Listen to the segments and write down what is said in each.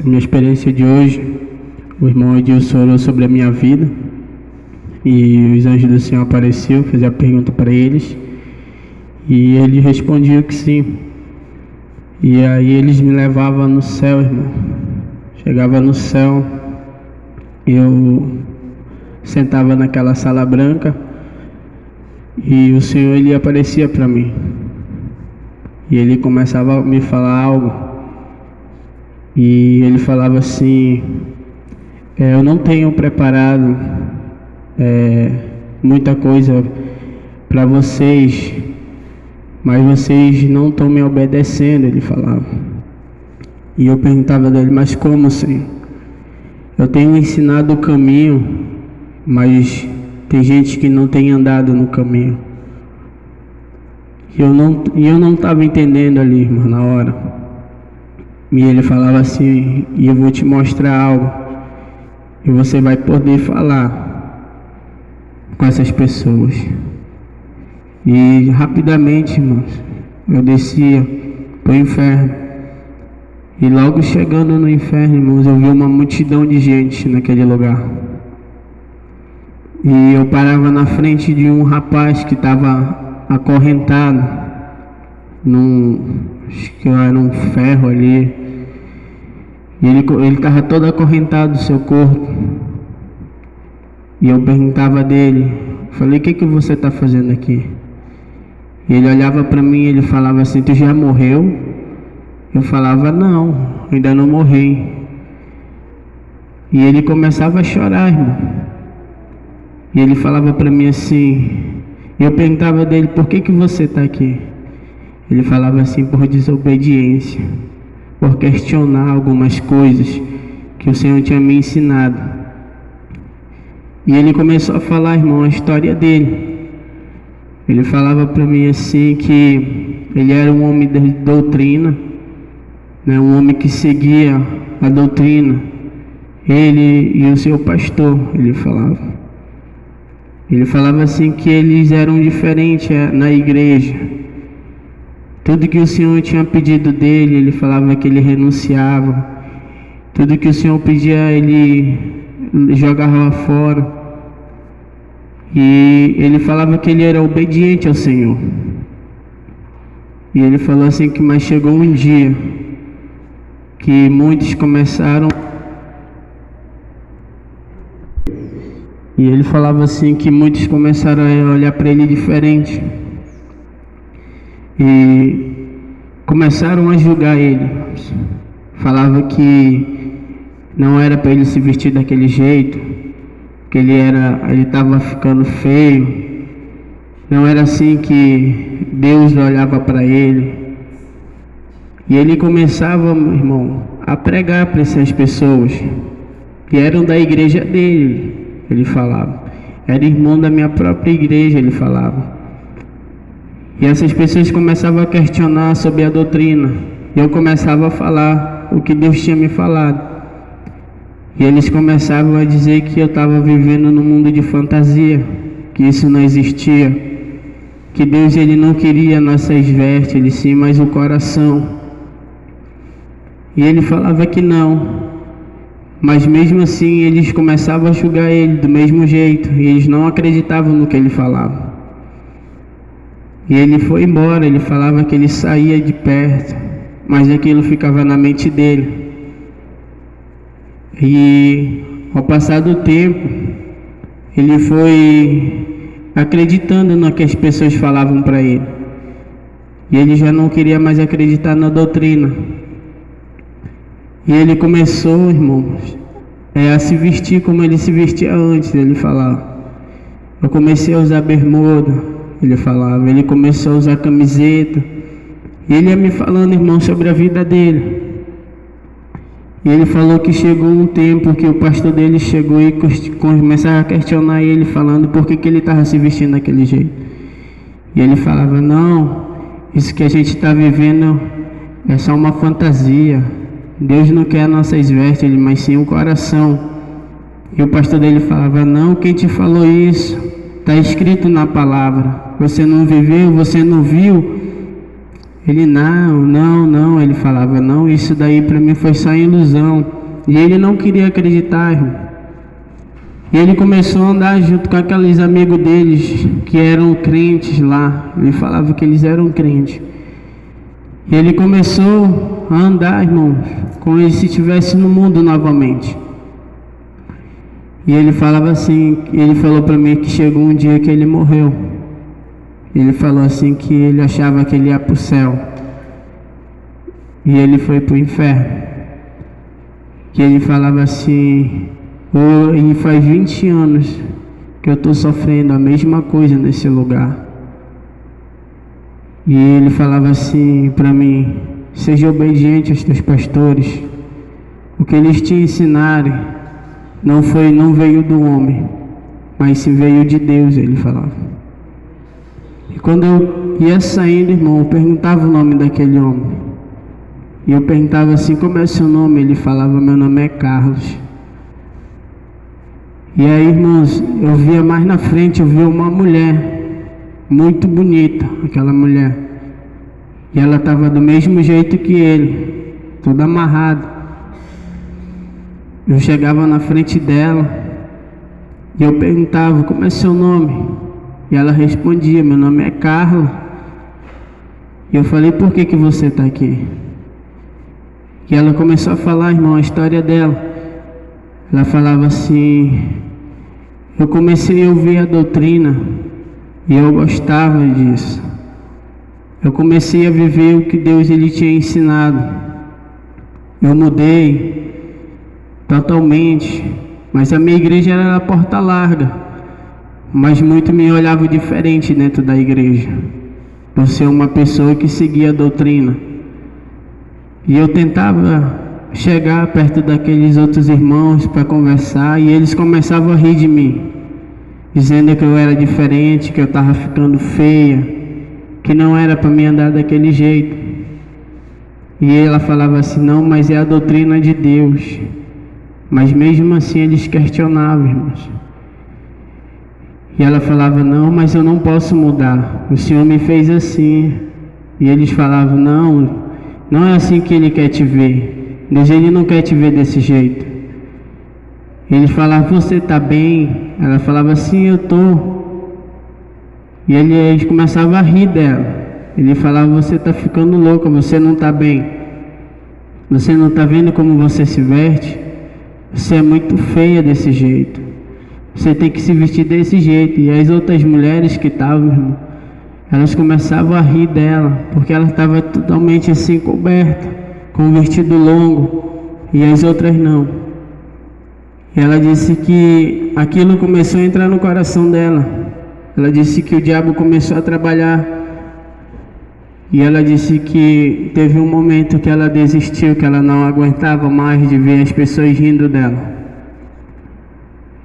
Minha experiência de hoje, o irmão Edilson orou sobre a minha vida e os anjos do Senhor apareceram, fez a pergunta para eles e ele respondia que sim. E aí eles me levavam no céu, irmão. Chegava no céu, eu sentava naquela sala branca e o Senhor ele aparecia para mim e ele começava a me falar algo. E ele falava assim: eu não tenho preparado muita coisa para vocês, mas vocês não estão me obedecendo, ele falava. E eu perguntava dele: mas como, Senhor? Eu tenho ensinado o caminho, mas tem gente que não tem andado no caminho. E eu não estava entendendo ali, irmão, na hora. E ele falava assim: e eu vou te mostrar algo, e você vai poder falar com essas pessoas. E rapidamente, irmãos, eu descia para o inferno. E logo chegando no inferno, irmãos, eu vi uma multidão de gente naquele lugar. E eu parava na frente de um rapaz que estava acorrentado acho que era um ferro ali. E ele estava todo acorrentado do seu corpo. E eu perguntava dele, falei: o que você está fazendo aqui? E ele olhava para mim e ele falava assim: tu já morreu? Eu falava: não, ainda não morri. E ele começava a chorar, irmão. E ele falava para mim assim, eu perguntava dele: por que você está aqui? Ele falava assim: por desobediência, por questionar algumas coisas que o Senhor tinha me ensinado. E ele começou a falar, irmão, a história dele. Ele falava para mim assim que ele era um homem de doutrina, né, um homem que seguia a doutrina, ele e o seu pastor. Ele falava assim que eles eram diferentes na igreja. Tudo que o Senhor tinha pedido dele, ele falava que ele renunciava. Tudo que o Senhor pedia, ele jogava fora. E ele falava que ele era obediente ao Senhor. E ele falou assim que mas chegou um dia que muitos começaram. E ele falava assim que muitos começaram a olhar para ele diferente. E começaram a julgar ele. Falava que não era para ele se vestir daquele jeito, que ele estava ficando feio. Não era assim que Deus olhava para ele. E ele começava, irmão, a pregar para essas pessoas que eram da igreja dele. Ele falava: era irmão da minha própria igreja, ele falava. E essas pessoas começavam a questionar sobre a doutrina. E eu começava a falar o que Deus tinha me falado. E eles começavam a dizer que eu estava vivendo num mundo de fantasia, que isso não existia, que Deus ele não queria nossas vestes, ele sim, mas o coração. E ele falava que não. Mas mesmo assim eles começavam a julgar ele do mesmo jeito. E eles não acreditavam no que ele falava. E ele foi embora, ele falava que ele saía de perto, mas aquilo ficava na mente dele. E ao passar do tempo, ele foi acreditando no que as pessoas falavam para ele. E ele já não queria mais acreditar na doutrina. E ele começou, irmãos, a se vestir como ele se vestia antes. Ele falava: eu comecei a usar bermuda. Ele falava, ele começou a usar camiseta. E ele ia me falando, irmão, sobre a vida dele. E ele falou que chegou um tempo que o pastor dele chegou e começava a questionar ele, falando por que ele estava se vestindo daquele jeito. E ele falava: não, isso que a gente está vivendo é só uma fantasia. Deus não quer nossas vestes, mas sim o coração. E o pastor dele falava: não, quem te falou isso? Está escrito na palavra. Você não viveu, você não viu? Ele: não. Ele falava: não, isso daí para mim foi só ilusão. E ele não queria acreditar, irmão. E ele começou a andar junto com aqueles amigos deles que eram crentes lá. Ele falava que eles eram crentes. E ele começou a andar, irmãos, como se estivesse no mundo novamente. E ele falava assim, ele falou para mim que chegou um dia que ele morreu. Ele falou assim que ele achava que ele ia para o céu. E ele foi para o inferno. Que ele falava assim: e faz 20 anos que eu estou sofrendo a mesma coisa nesse lugar. E ele falava assim para mim: seja obediente aos teus pastores. O que eles te ensinarem não veio do homem, mas sim veio de Deus, ele falava. E quando eu ia saindo, irmão, eu perguntava o nome daquele homem. E eu perguntava assim: como é seu nome? Ele falava: meu nome é Carlos. E aí, irmãos, eu via mais na frente, eu via uma mulher muito bonita, aquela mulher. E ela estava do mesmo jeito que ele, toda amarrada. Eu chegava na frente dela e eu perguntava: como é seu nome? E ela respondia: meu nome é Carla. E eu falei: por que você está aqui? E ela começou a falar, irmão, a história dela. Ela falava assim: eu comecei a ouvir a doutrina e eu gostava disso. Eu comecei a viver o que Deus ele tinha ensinado. Eu mudei totalmente, mas a minha igreja era a porta larga. Mas muito me olhava diferente dentro da igreja, por ser uma pessoa que seguia a doutrina. E eu tentava chegar perto daqueles outros irmãos para conversar, e eles começavam a rir de mim, dizendo que eu era diferente, que eu estava ficando feia, que não era para mim andar daquele jeito. E ela falava assim: não, mas é a doutrina de Deus. Mas mesmo assim eles questionavam, irmãos. E ela falava: não, mas eu não posso mudar, o Senhor me fez assim. E eles falavam: não é assim que Ele quer te ver. Deus ele não quer te ver desse jeito. Ele falava: você está bem? Ela falava: sim, eu estou. E eles começavam a rir dela. Ele falava: você está ficando louca, você não está bem. Você não está vendo como você se veste? Você é muito feia desse jeito. Você tem que se vestir desse jeito. E as outras mulheres que estavam, irmão, elas começavam a rir dela, porque ela estava totalmente assim coberta, com um vestido longo, e as outras não. E ela disse que aquilo começou a entrar no coração dela. Ela disse que o diabo começou a trabalhar. E ela disse que teve um momento que ela desistiu, que ela não aguentava mais de ver as pessoas rindo dela.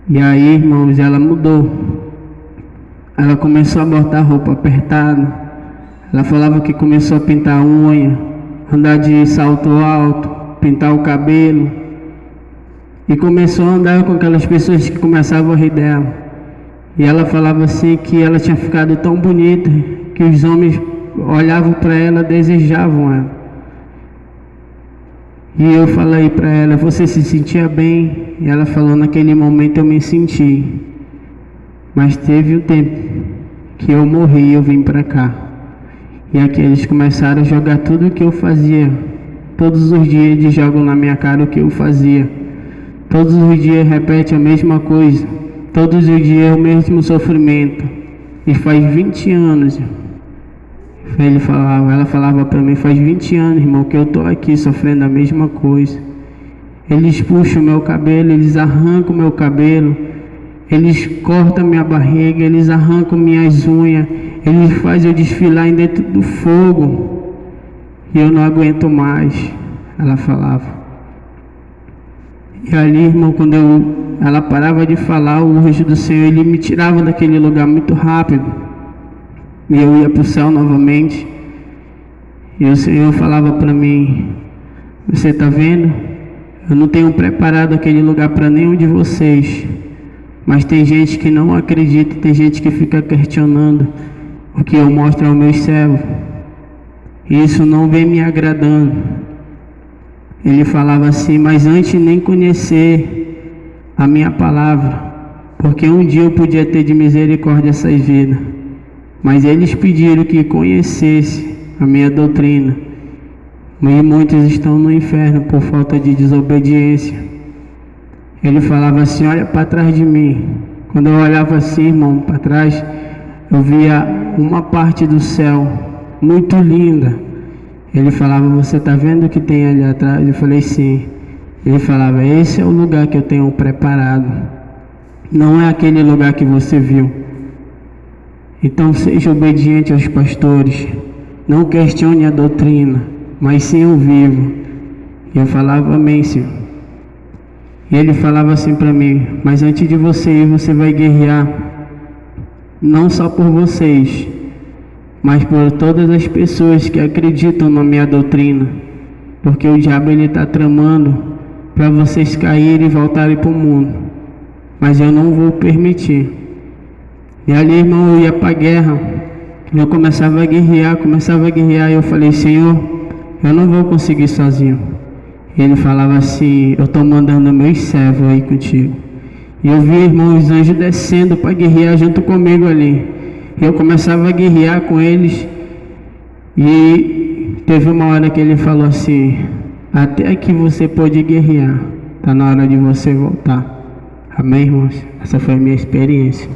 E aí, irmãos, ela mudou. Ela começou a botar roupa apertada. Ela falava que começou a pintar a unha, andar de salto alto, pintar o cabelo. E começou a andar com aquelas pessoas que começavam a rir dela. E ela falava assim que ela tinha ficado tão bonita que os homens olhavam para ela, desejavam ela. E eu falei para ela: você se sentia bem? E ela falou: naquele momento eu me senti. Mas teve um tempo que eu morri e eu vim para cá. E aqui eles começaram a jogar tudo o que eu fazia. Todos os dias eles jogam na minha cara o que eu fazia. Todos os dias repete a mesma coisa. Todos os dias o mesmo sofrimento. E faz 20 anos. Ela falava para mim: faz 20 anos, irmão, que eu estou aqui sofrendo a mesma coisa. Eles puxam meu cabelo, eles arrancam meu cabelo, eles cortam minha barriga, eles arrancam minhas unhas, eles fazem eu desfilar dentro do fogo. E eu não aguento mais, ela falava. E ali, irmão, quando ela parava de falar, o anjo do Senhor, ele me tirava daquele lugar muito rápido. e eu ia para o céu novamente. E o Senhor falava para mim: você está vendo? Eu não tenho preparado aquele lugar para nenhum de vocês. Mas tem gente que não acredita, tem gente que fica questionando o que eu mostro aos meus servos. E isso não vem me agradando. Ele falava assim: mas antes nem conhecer a minha palavra, porque um dia eu podia ter de misericórdia essas vidas. Mas eles pediram que conhecesse a minha doutrina. E muitos estão no inferno por falta de desobediência. Ele falava assim: olha para trás de mim. Quando eu olhava assim, irmão, para trás, eu via uma parte do céu muito linda. Ele falava: você está vendo o que tem ali atrás? Eu falei: sim. Ele falava: esse é o lugar que eu tenho preparado. Não é aquele lugar que você viu. Então seja obediente aos pastores. Não questione a doutrina, mas sim o vivo. E eu falava: amém, Senhor. E ele falava assim para mim: mas antes de você ir, você vai guerrear, não só por vocês, mas por todas as pessoas que acreditam na minha doutrina. Porque o diabo ele está tramando para vocês caírem e voltarem para o mundo. Mas eu não vou permitir. E ali, irmão, eu ia para a guerra. Eu começava a guerrear. E eu falei: Senhor, eu não vou conseguir sozinho. E ele falava assim: eu estou mandando meus servos aí contigo. E eu vi, irmão, os anjos descendo para guerrear junto comigo ali. E eu começava a guerrear com eles. E teve uma hora que ele falou assim: até aqui você pode guerrear, está na hora de você voltar. Amém, irmãos? Essa foi a minha experiência.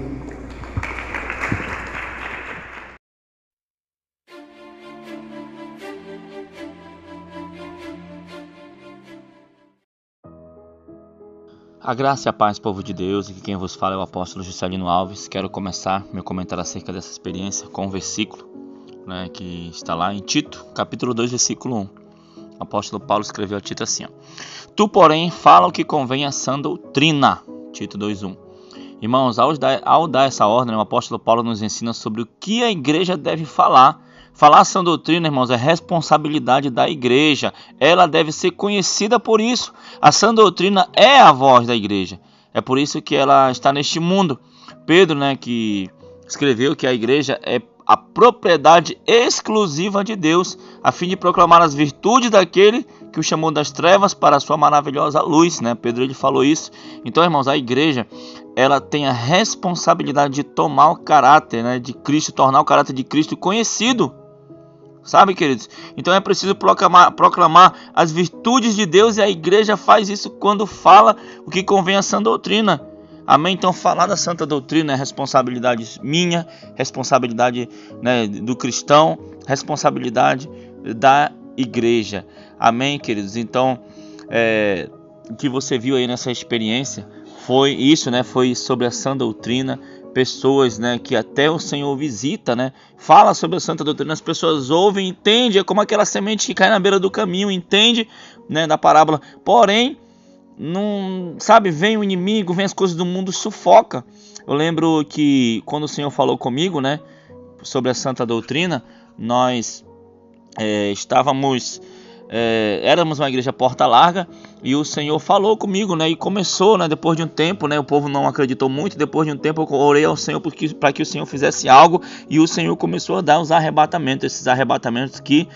A graça e a paz, povo de Deus, aqui quem vos fala é o apóstolo Juscelino Alves. Quero começar meu comentário acerca dessa experiência com um versículo, que está lá em Tito, capítulo 2, versículo 1. O apóstolo Paulo escreveu a Tito assim: tu, porém, fala o que convém à sã doutrina. Tito 2:1. Irmãos, ao dar essa ordem, o apóstolo Paulo nos ensina sobre o que a igreja deve falar. Falar a sã doutrina, irmãos, é responsabilidade da igreja. Ela deve ser conhecida por isso. A sã doutrina é a voz da igreja. É por isso que ela está neste mundo. Pedro, que escreveu que a igreja é a propriedade exclusiva de Deus, a fim de proclamar as virtudes daquele que o chamou das trevas para a sua maravilhosa luz. Pedro ele falou isso. Então, irmãos, a igreja ela tem a responsabilidade de tomar o caráter de Cristo, tornar o caráter de Cristo conhecido. Sabe, queridos? Então é preciso proclamar as virtudes de Deus, e a igreja faz isso quando fala o que convém à sã doutrina. Amém? Então falar da santa doutrina é responsabilidade minha, responsabilidade do cristão, responsabilidade da igreja. Amém, queridos? Então o que você viu aí nessa experiência foi isso, foi sobre a sã doutrina. Pessoas que até o Senhor visita, fala sobre a santa doutrina, as pessoas ouvem, entendem, é como aquela semente que cai na beira do caminho, entende da parábola, porém, não sabe, vem o inimigo, vem as coisas do mundo, sufoca. Eu lembro que quando o Senhor falou comigo sobre a santa doutrina, nós éramos uma igreja porta larga, e o Senhor falou comigo, e começou, depois de um tempo, o povo não acreditou muito. Depois de um tempo eu orei ao Senhor para que o Senhor fizesse algo, e o Senhor começou a dar os arrebatamentos, esses arrebatamentos que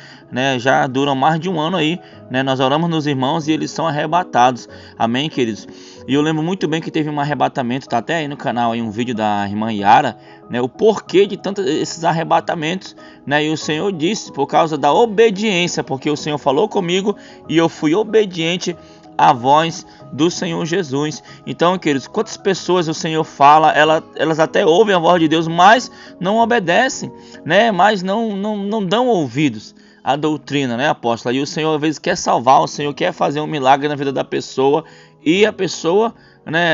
já duram mais de um ano aí, nós oramos nos irmãos e eles são arrebatados. Amém, queridos? E eu lembro muito bem que teve um arrebatamento, tá até aí no canal aí um vídeo da irmã Yara, o porquê de tantos esses arrebatamentos, e o Senhor disse, por causa da obediência, porque o Senhor falou comigo e eu fui obediente à voz do Senhor Jesus. Então, queridos, quantas pessoas o Senhor fala, elas até ouvem a voz de Deus, mas não obedecem, mas não dão ouvidos à doutrina, apóstolo? E o Senhor às vezes quer salvar, o Senhor quer fazer um milagre na vida da pessoa, e a pessoa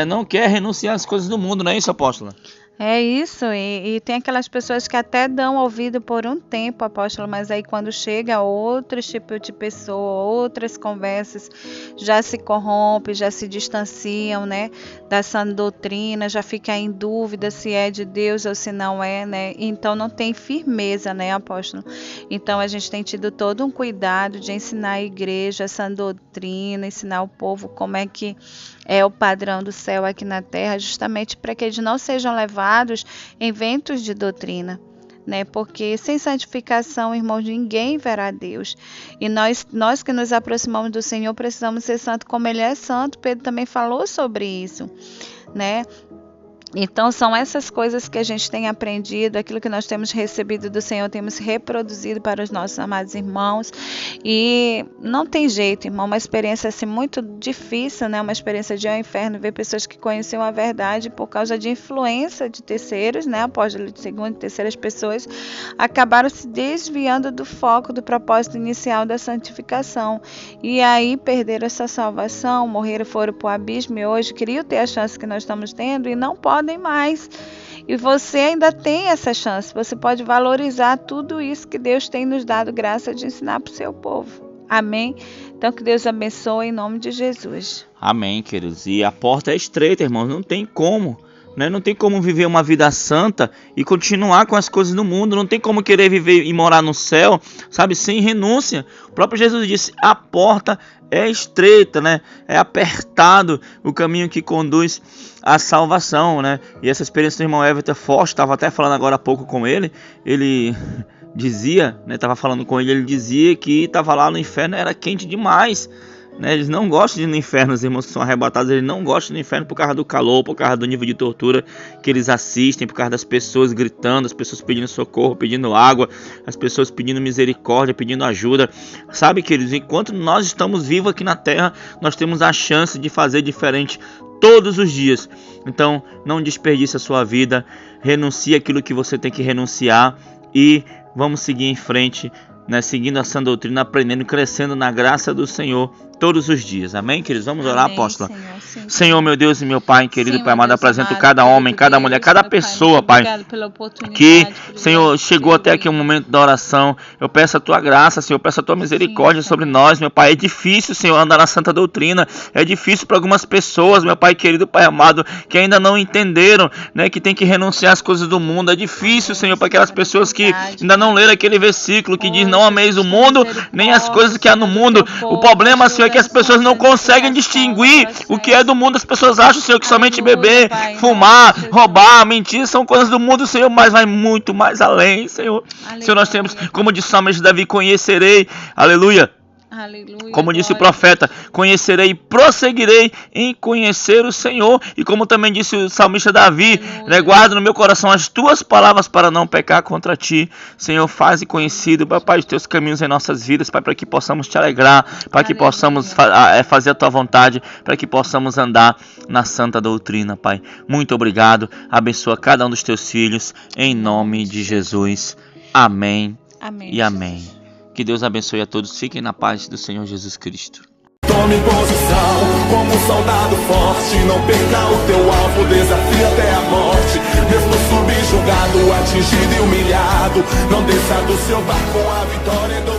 não quer renunciar às coisas do mundo, não é isso, apóstolo? É isso, e tem aquelas pessoas que até dão ouvido por um tempo, apóstolo, mas aí quando chega outro tipo de pessoa, outras conversas, já se corrompe, já se distanciam, né, da sã doutrina, já fica em dúvida se é de Deus ou se não é, né, então não tem firmeza, né, apóstolo? Então a gente tem tido todo um cuidado de ensinar a igreja a sã doutrina, ensinar o povo como é que é o padrão do céu aqui na terra, justamente para que eles não sejam levados em ventos de doutrina, né? Porque sem santificação, irmãos, ninguém verá Deus. E nós que nos aproximamos do Senhor precisamos ser santo como Ele é santo. Pedro também falou sobre isso, né? Então são essas coisas que a gente tem aprendido, aquilo que nós temos recebido do Senhor, temos reproduzido para os nossos amados irmãos, e não tem jeito, irmão, uma experiência assim muito difícil, né? Uma experiência de ir ao inferno, ver pessoas que conheciam a verdade por causa de influência de terceiros, né? Apóstolos de segunda e terceiras pessoas, acabaram se desviando do foco, do propósito inicial da santificação, e aí perderam essa salvação, morreram, foram para o abismo, e hoje queriam ter a chance que nós estamos tendo e não podem mais. E você ainda tem essa chance. Você pode valorizar tudo isso que Deus tem nos dado graça de ensinar para o seu povo. Amém? Então que Deus abençoe em nome de Jesus. Amém, queridos. E a porta é estreita, irmãos. Não tem como. Né? Não tem como viver uma vida santa e continuar com as coisas do mundo. Não tem como querer viver e morar no céu, sabe, sem renúncia. O próprio Jesus disse, a porta é estreita, né? É apertado o caminho que conduz à salvação, né? E essa experiência do irmão Everton Forte, estava até falando agora há pouco com ele dizia, né? Estava falando com ele dizia que estava lá no inferno, era quente demais. Né, eles não gostam de ir no inferno, os irmãos que são arrebatados, eles não gostam do inferno por causa do calor, por causa do nível de tortura que eles assistem, por causa das pessoas gritando, as pessoas pedindo socorro, pedindo água, as pessoas pedindo misericórdia, pedindo ajuda. Sabe, queridos, enquanto nós estamos vivos aqui na terra, nós temos a chance de fazer diferente todos os dias. Então, não desperdice a sua vida, renuncie aquilo que você tem que renunciar e vamos seguir em frente, né, seguindo a sã doutrina, aprendendo e crescendo na graça do Senhor todos os dias. Amém, queridos? Vamos orar, apóstola? Senhor, meu Deus e meu Pai, querido Pai amado, apresento cada homem, cada mulher, cada pessoa, Pai, que, Senhor, chegou até aqui o momento da oração. Eu peço a Tua graça, Senhor, eu peço a Tua misericórdia sobre nós, meu Pai. É difícil, Senhor, andar na santa doutrina. É difícil para algumas pessoas, meu Pai querido, Pai amado, que ainda não entenderam, né, que tem que renunciar às coisas do mundo. É difícil, Senhor, para aquelas pessoas que ainda não leram aquele versículo que diz, não ameis o mundo, nem as coisas que há no mundo. O problema, Senhor, é que as pessoas não conseguem distinguir o que é do mundo. As pessoas acham, Senhor, que somente beber, fumar, roubar, mentir são coisas do mundo, Senhor, mas vai muito mais além, Senhor. Senhor, nós temos, como disse o salmista Davi, conhecerei, aleluia. Aleluia, como disse o profeta, conhecerei e prosseguirei em conhecer o Senhor. E como também disse o salmista Davi, né, guarda no meu coração as tuas palavras para não pecar contra ti. Senhor, faze conhecido, Pai, os teus caminhos em nossas vidas, Pai, para que possamos te alegrar, para que possamos fazer a tua vontade, para que possamos andar na santa doutrina, Pai. Muito obrigado. Abençoa cada um dos teus filhos, em nome de Jesus. Amém, amém e amém. Que Deus abençoe a todos. Fiquem na paz do Senhor Jesus Cristo. Tome posição como um soldado forte. Não perca o teu alvo, desafie até a morte. Mesmo subjugado, atingido e humilhado, não desça do seu barco, a vitória é do